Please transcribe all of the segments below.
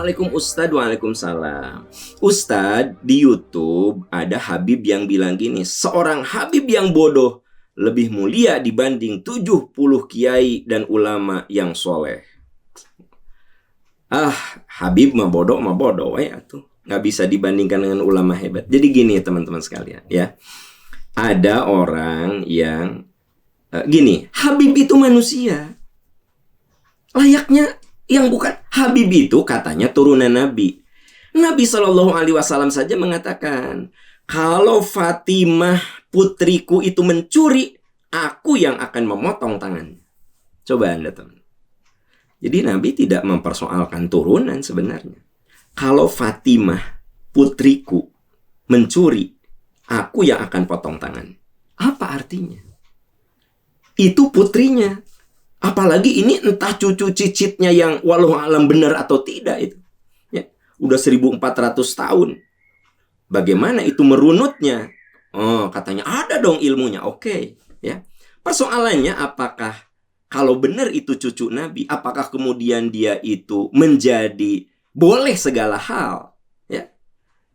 Assalamualaikum Ustadz. Waalaikumsalam. Ustadz, di YouTube ada Habib yang bilang gini, seorang Habib yang bodoh lebih mulia dibanding 70 kiai dan ulama yang soleh. Habib mah bodoh ya tuh. Nggak bisa dibandingkan dengan ulama hebat. Jadi gini teman-teman sekalian ya. Ada orang yang gini, Habib itu manusia. Layaknya yang bukan. Habib itu katanya turunan Nabi. Nabi SAW saja mengatakan, kalau Fatimah putriku itu mencuri, aku yang akan memotong tangannya. Coba Anda teman. Jadi Nabi tidak mempersoalkan turunan sebenarnya. Kalau Fatimah putriku mencuri, aku yang akan potong tangan. Apa artinya? Itu putrinya. Apalagi ini entah cucu cicitnya yang walau alam benar atau tidak itu. Ya, udah 1400 tahun. Bagaimana itu merunutnya? Oh, katanya ada dong ilmunya. Oke, ya. Persoalannya apakah kalau benar itu cucu Nabi, apakah kemudian dia itu menjadi boleh segala hal? Ya.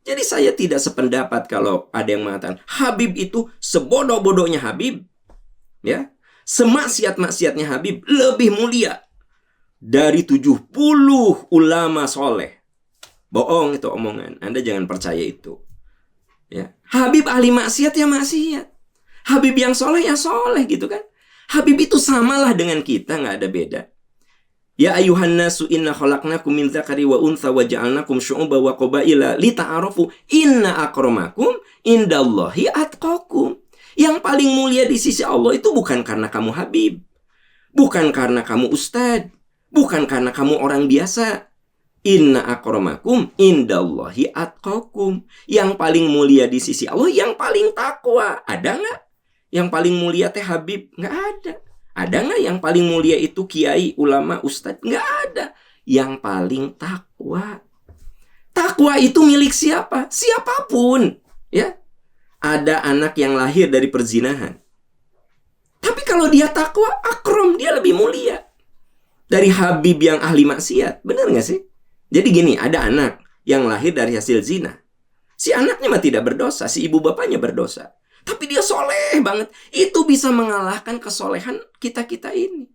Jadi saya tidak sependapat kalau ada yang mengatakan Habib itu sebodoh-bodohnya Habib. Ya. Semaksiat-maksiatnya Habib lebih mulia dari 70 ulama soleh. Bohong itu omongan. Anda jangan percaya itu. Ya. Habib ahli maksiat ya maksiat. Habib yang soleh ya soleh gitu kan. Habib itu samalah dengan kita, nggak ada beda. Ya ayuhan nasu inna khalaqnakum min dzakari wa untha wa ja'alnakum syu'uban wa qabaila lita'arafu inna akramakum indallahi atqakum. Yang paling mulia di sisi Allah itu bukan karena kamu Habib, bukan karena kamu Ustadz, bukan karena kamu orang biasa. Inna akramakum indallahi atqakum. Yang paling mulia di sisi Allah yang paling takwa. Ada nggak? Yang paling mulia teh Habib? Nggak ada. Ada nggak yang paling mulia itu kiai, ulama, Ustadz? Nggak ada. Yang paling takwa. Takwa itu milik siapa? Siapapun, ya. Ada anak yang lahir dari perzinahan. Tapi kalau dia takwa, akram, dia lebih mulia dari Habib yang ahli maksiat. Benar nggak sih? Jadi gini, ada anak yang lahir dari hasil zina. Si anaknya mah tidak berdosa, si ibu bapaknya berdosa. Tapi dia soleh banget. Itu bisa mengalahkan kesolehan kita-kita ini.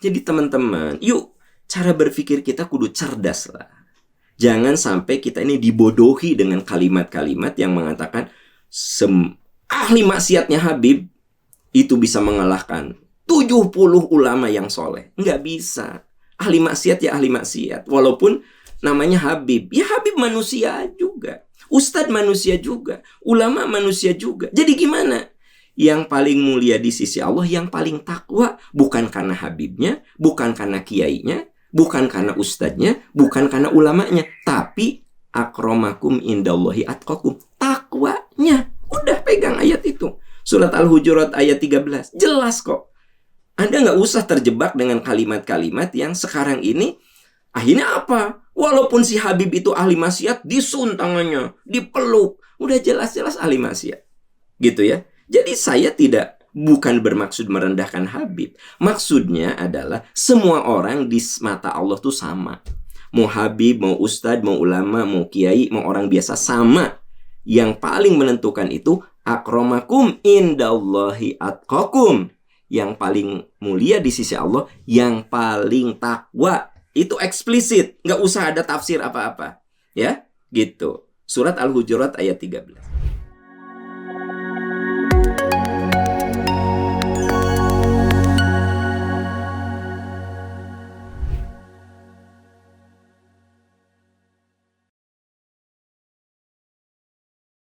Jadi teman-teman, yuk cara berpikir kita kudu cerdas lah. Jangan sampai kita ini dibodohi dengan kalimat-kalimat yang mengatakan ahli maksiatnya Habib itu bisa mengalahkan 70 ulama yang soleh. Nggak bisa. Ahli maksiat ya ahli maksiat. Walaupun namanya Habib. Ya Habib manusia juga. Ustadz manusia juga. Ulama manusia juga. Jadi gimana? Yang paling mulia di sisi Allah, yang paling takwa, bukan karena Habibnya, bukan karena kiainya, bukan karena ustadznya, bukan karena ulamanya, tapi akramakum indallahi atqakum. Takwanya. Udah pegang ayat itu. Surat Al-Hujurat ayat 13. Jelas kok. Anda nggak usah terjebak dengan kalimat-kalimat yang sekarang ini akhirnya apa? Walaupun si Habib itu ahli maksiat, disun tangannya, dipeluk. Udah jelas-jelas ahli maksiat. Gitu ya. Jadi saya bukan bermaksud merendahkan Habib. Maksudnya adalah semua orang di mata Allah tuh sama. Mau Habib, mau Ustadz, mau ulama, mau kiai, mau orang biasa sama. Yang paling menentukan itu akramakum indallahi atqakum. Yang paling mulia di sisi Allah, yang paling takwa. Itu eksplisit, nggak usah ada tafsir apa-apa. Ya, gitu. Surat Al-Hujurat ayat 13.